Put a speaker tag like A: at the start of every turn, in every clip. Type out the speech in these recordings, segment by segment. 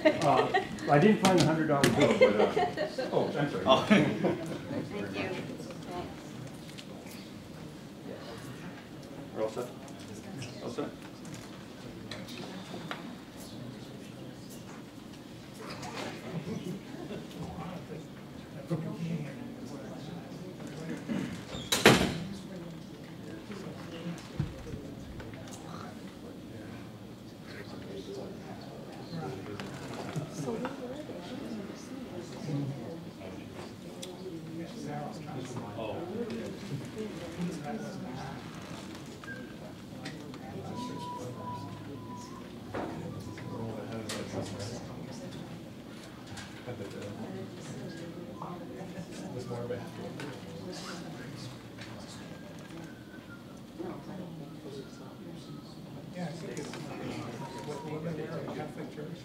A: I didn't find the $100 bill, but oh, I'm sorry.
B: Oh.
C: Thank you.
A: We're all set? All set?
D: Yeah, I think it's what they were at Catholic Church,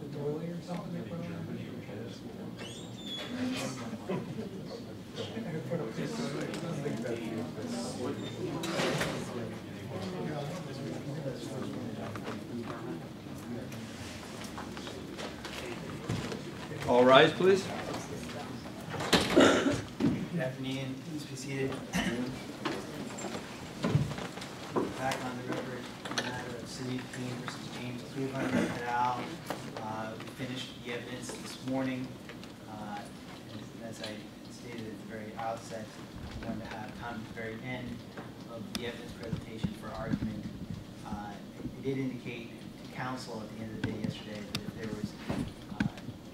D: the doily or something they put on. I put a piece of it. I think that's
A: All rise, please.
B: Good afternoon. Please be seated. Back on the record, the matter of City of Keene versus James Cleveland et al. We finished the evidence this morning. And as I stated at the very outset, I wanted to have time at the very end of the evidence presentation for argument. It did indicate to counsel at the end of the day yesterday that if there was,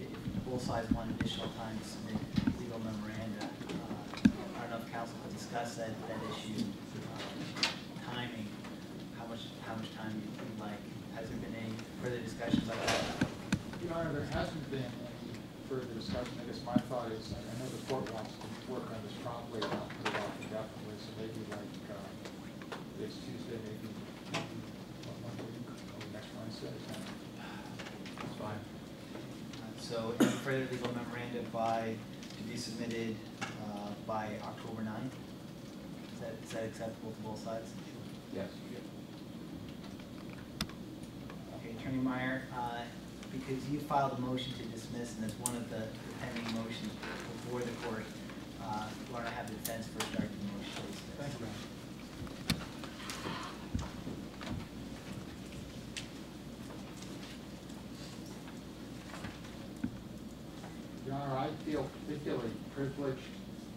B: if both sides wanted additional time to submit legal memoranda, I don't know if counsel could discuss that issue, timing, how much time you'd like. Has there been any further discussion about that?
E: Your Honor, there hasn't been any further discussion. I guess my thought is, I know the court wants to work on this promptly, not put it off indefinitely, so maybe like this Tuesday, maybe one week, or next Wednesday. That's fine.
B: So any further legal memoranda to be submitted by October 9th? Is that acceptable to both sides?
E: Yes.
B: Okay, Attorney Meyer, because you filed a motion to dismiss, and it's one of the pending motions before the court, you want to have the defense first argue the motion, please.
E: Thank you, Your Honor. Your Honor, I feel particularly privileged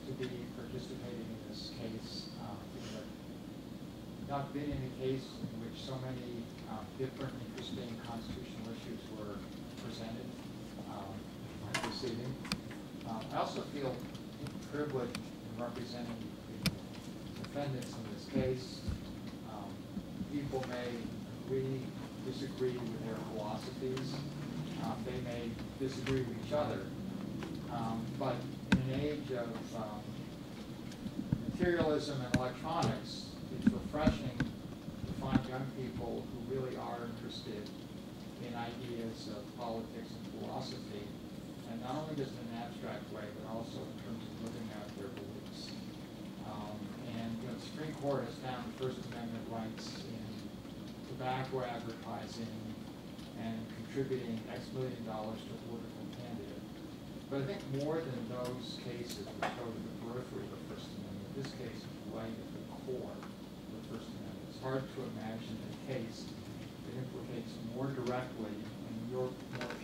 E: to be participating in this case. I've not been in a case in which so many different interesting constitutional issues were presented this evening. I also feel privileged in representing the defendants in this case. People may agree, disagree with their philosophies. They may disagree with each other. But in an age of materialism and electronics, it's refreshing to find young people who really are interested in ideas of politics and philosophy, and not only just in an abstract way, but also in terms of living out their beliefs. And the Supreme Court has found First Amendment rights in tobacco advertising and contributing X million dollars to a political candidate. But I think more than those cases which go to the periphery of the First Amendment, this case is right at the core of the First Amendment. It's hard to imagine a case that implicates more directly and more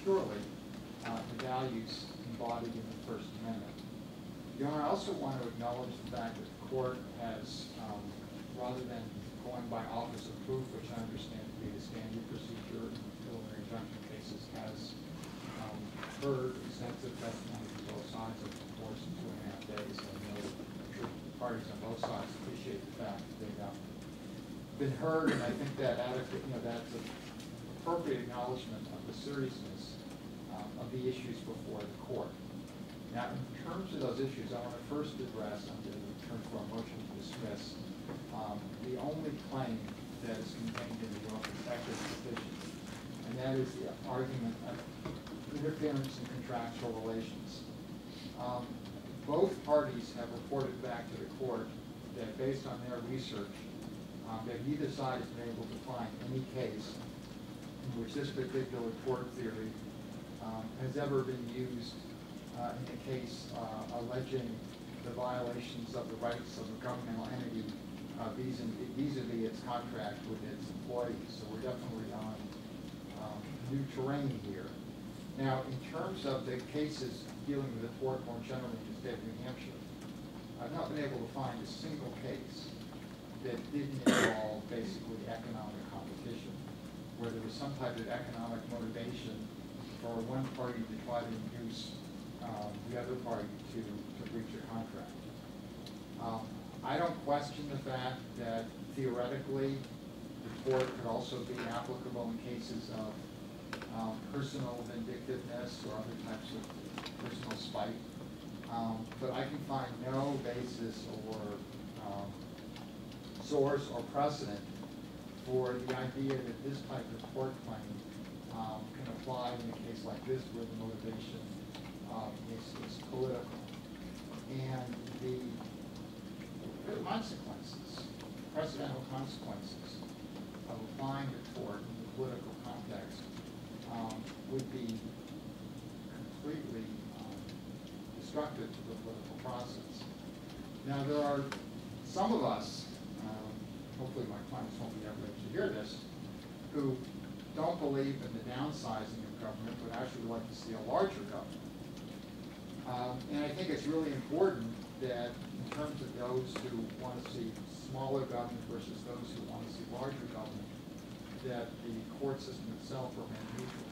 E: purely the values embodied in the First Amendment. Your Honor, I also want to acknowledge the fact that the court has, rather than going by office of proof, which I understand to be the standard procedure in preliminary injunction cases, has heard extensive testimony from both sides over the course of 2.5 days. And I know that I'm sure the parties on both sides appreciate the fact that they've been heard, and I think that that's an appropriate acknowledgement of the seriousness of the issues before the court. Now, in terms of those issues, I want to first address, under the terms of our motion to dismiss, the only claim that is contained in the Joint Protective Petition, and that is the argument of interference in contractual relations. Both parties have reported back to the court that based on their research, that neither side has been able to find any case in which this particular tort theory has ever been used in a case alleging the violations of the rights of a governmental entity vis-a-vis its contract with its employees. So we're definitely on new terrain here. Now, in terms of the cases dealing with the tort more generally in the state of New Hampshire, I've not been able to find a single case that didn't involve basically economic competition, where there was some type of economic motivation for one party to try to induce the other party to breach a contract. I don't question the fact that theoretically the tort could also be applicable in cases of personal vindictiveness or other types of personal spite, but I can find no basis or source or precedent for the idea that this type of tort claim can apply in a case like this where the motivation is political. And the consequences, precedental consequences of applying the tort in the political context would be completely destructive to the political process. Now, there are some of us, hopefully my clients won't be able to hear this, who don't believe in the downsizing of government, but actually like to see a larger government. And I think it's really important that in terms of those who want to see smaller government versus those who want to see larger government, that the court system itself remain neutral.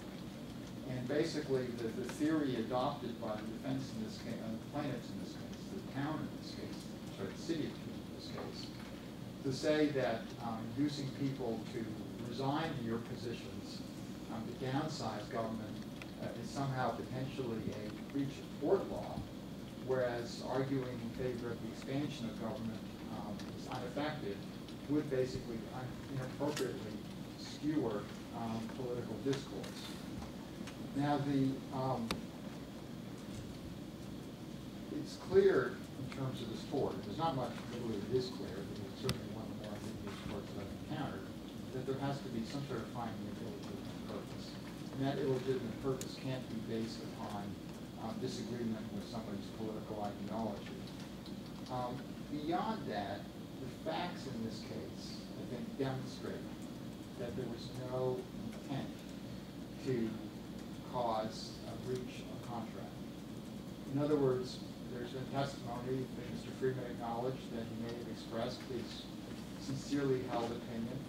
E: And basically, the theory adopted by the defense in this case, the plaintiffs in this case, the town in this case, sorry, the city of Keene in this case, to say that inducing people to resign to your positions, to downsize government, is somehow potentially a breach of tort law, whereas arguing in favor of the expansion of government is unaffected, would basically inappropriately skewer political discourse. Now, it's clear in terms of this tort, there's not much really that is clear, but it's certainly one of the more ambiguous torts that I've encountered, that there has to be some sort of finding of illegitimate purpose. And that illegitimate purpose can't be based upon disagreement with somebody's political ideology. Beyond that, the facts in this case, I think, demonstrate that there was no intent to cause a breach of contract. In other words, there's been testimony that Mr. Freeman acknowledged that he may have expressed his sincerely held opinion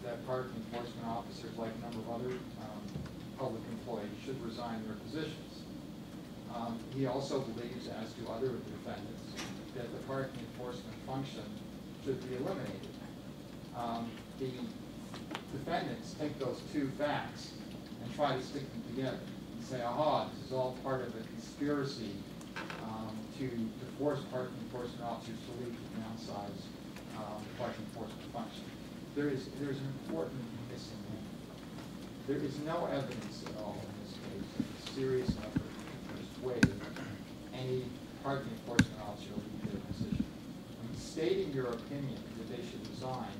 E: that park enforcement officers, like a number of other public employees, should resign their positions. He also believes, as do other defendants, that the parking enforcement function should be eliminated. The defendants take those two facts and try to stick them together and say, aha, this is all part of a conspiracy to force parking enforcement officers to leave to downsize the parking enforcement function. There's an important missing link. There is no evidence at all in this case of a serious effort to persuade any parking enforcement officer to leave their position. I mean, stating your opinion that they should resign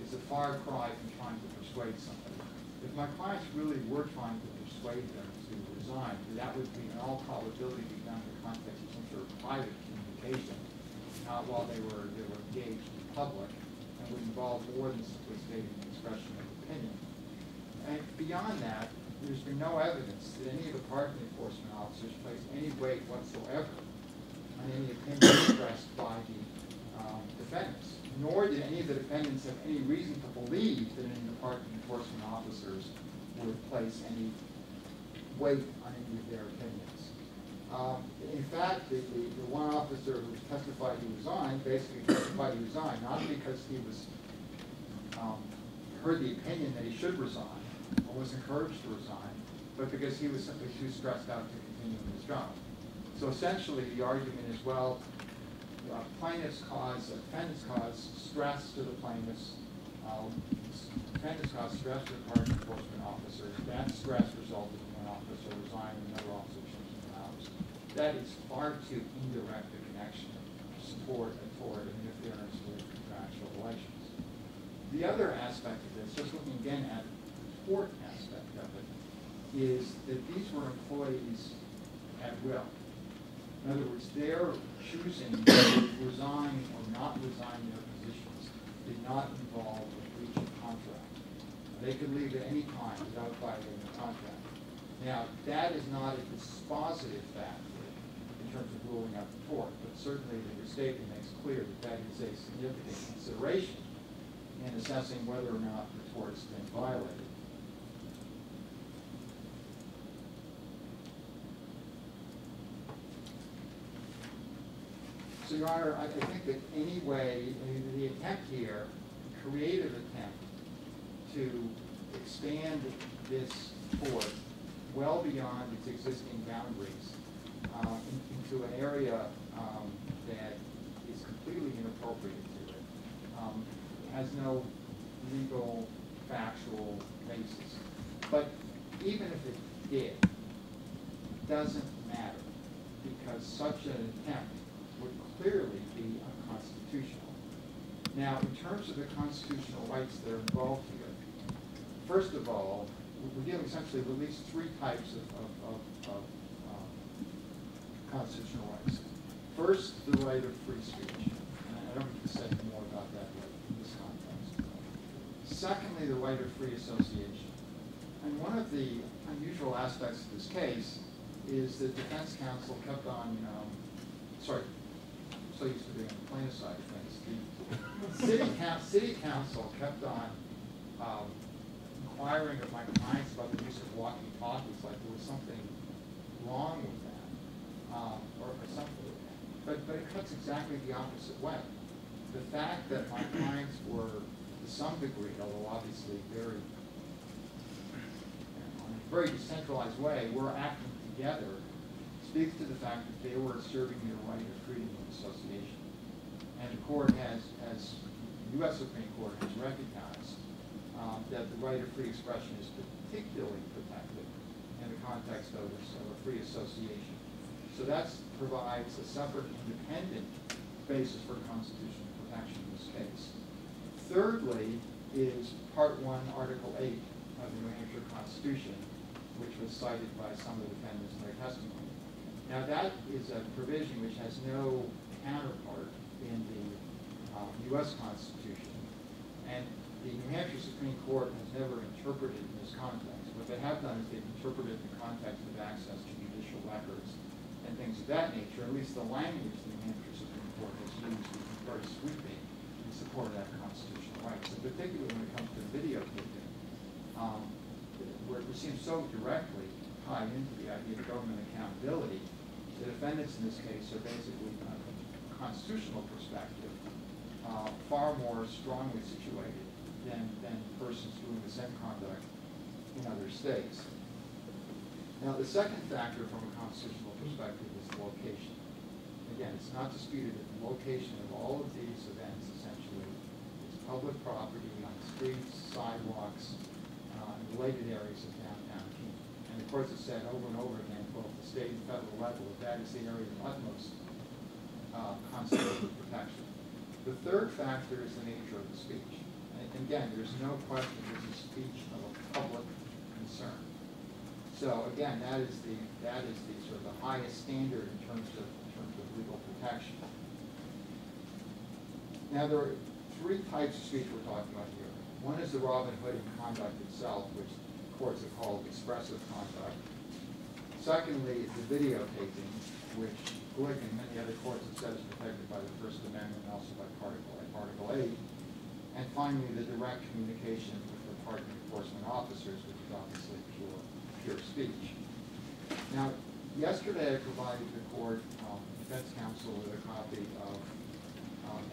E: is a far cry from trying to persuade somebody. If my clients really were trying to persuade them to resign, that would be in all probability be done in the context of some sort of private communication, not while they were engaged in public, and would involve more than simply stating an expression of opinion. And beyond that, there's been no evidence that any of the parking enforcement officers placed any weight whatsoever on any opinion expressed by the defendants, nor did any of the defendants have any reason to believe that any of the parking enforcement officers would place any weight on any of their opinions. In fact, the one officer who testified he resigned basically testified he resigned, not because he was heard the opinion that he should resign or was encouraged to resign, but because he was simply too stressed out to continue in his job. So essentially the argument is, well, defendants cause stress to the plaintiffs, defendants cause stress to the parking enforcement officers. That stress resulted in one officer resigning and another officer changing their hours. That is far too indirect a connection to support a tort of interference with contractual relations. The other aspect of this, just looking again at tort aspect of it is that these were employees at will. In other words, their choosing to resign or not resign their positions did not involve a breach of contract. They could leave at any time without violating the contract. Now, that is not a dispositive factor in terms of ruling out the tort, but certainly the restatement makes clear that that is a significant consideration in assessing whether or not the tort's been violated. So, Your Honor, I think that anyway, the attempt here, creative attempt to expand this tort well beyond its existing boundaries into an area that is completely inappropriate to it, has no legal, factual basis. But even if it did, it doesn't matter, because such an attempt would clearly be unconstitutional. Now, in terms of the constitutional rights that are involved here, first of all, we're dealing essentially with at least three types of constitutional rights. First, the right of free speech. And I don't need to say more about that in this context. Secondly, the right of free association. And one of the unusual aspects of this case is that defense counsel kept on, so used to being on the plaintiff side of things. The city council kept on inquiring of my clients about the use of walkie-talkies, like there was something wrong with that, or something with that. But it cuts exactly the opposite way. The fact that my clients were, to some degree, although obviously very, in a very decentralized way, were acting together, speaks to the fact that they were asserting their right of freedom of association. And the court has, as the U.S. Supreme Court has recognized, that the right of free expression is particularly protected in the context of a free association. So that provides a separate, independent basis for constitutional protection in this case. Thirdly is Part 1, Article 8 of the New Hampshire Constitution, which was cited by some of the defendants in their testimony. Now that is a provision which has no counterpart in the U.S. Constitution, and the New Hampshire Supreme Court has never interpreted it in this context. What they have done is they've interpreted it in the context of access to judicial records and things of that nature. At least the language the New Hampshire Supreme Court has used is very sweeping in support of that constitutional right. So particularly when it comes to videotaping, where it seems so directly tied into the idea of government accountability, the defendants in this case are basically, from a constitutional perspective, far more strongly situated than persons doing the same conduct in other states. Now, the second factor from a constitutional perspective is the location. Again, it's not disputed that the location of all of these events, essentially, is public property on streets, sidewalks, and related areas of downtown Keene. And the courts have said over and over again, both the state and federal level, that is the area of utmost constitutional protection. The third factor is the nature of the speech. And again, there's no question this is speech of a public concern. So again, that is the sort of the highest standard in terms of legal protection. Now there are three types of speech we're talking about here. One is the Robin Hood conduct itself, which courts have called expressive conduct. Secondly, the videotaping, which Glick and many other courts have said is protected by the First Amendment and also by Article 8. And finally, the direct communication with the party enforcement officers, which is obviously pure speech. Now, yesterday I provided the court, defense counsel, with a copy of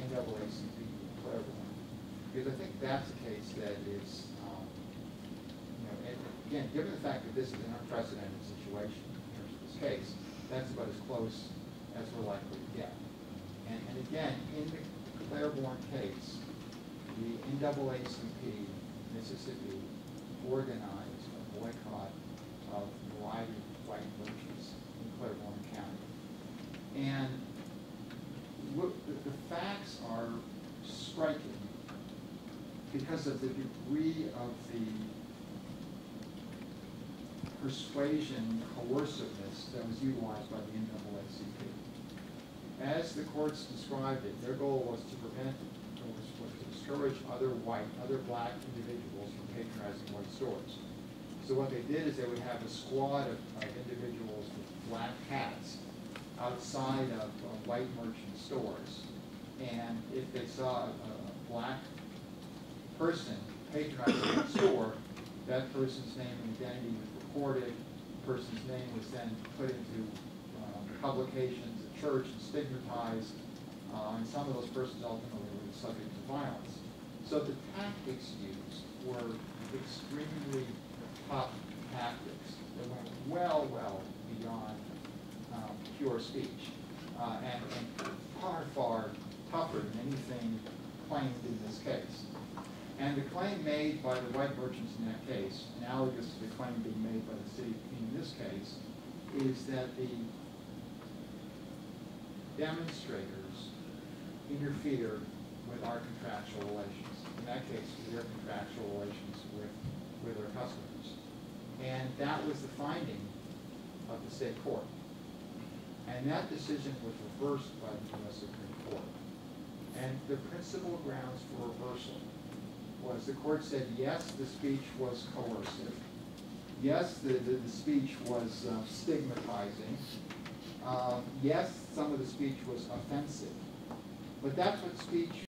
E: NAACP Claiborne, because I think that's a case that is, again, given the fact that this is an unprecedented situation in terms of this case, that's about as close as we're likely to get. And again, in the Claiborne case, the NAACP Mississippi organized a boycott of a variety of white churches in Claiborne County. And the facts are striking because of the degree of the persuasion, coerciveness that was utilized by the NAACP. As the courts described it, their goal was to prevent, was to discourage other black individuals from patronizing white stores. So what they did is they would have a squad of individuals with black hats outside of white merchant stores. And if they saw a black person patronizing the store, that person's name and identity was recorded. The person's name was then put into publications at church and stigmatized. And some of those persons ultimately were subject to violence. So the tactics used were extremely tough tactics that went well beyond pure speech, and far tougher than anything claimed in this case. And the claim made by the white merchants in that case, analogous to the claim being made by the city in this case, is that the demonstrators interfere with our contractual relations. In that case, their contractual relations with their customers. And that was the finding of the state court. And that decision was reversed by the U.S. Supreme Court. And the principal grounds for reversal was the court said, yes, the speech was coercive. Yes, the speech was stigmatizing. Yes, some of the speech was offensive. But that's what speech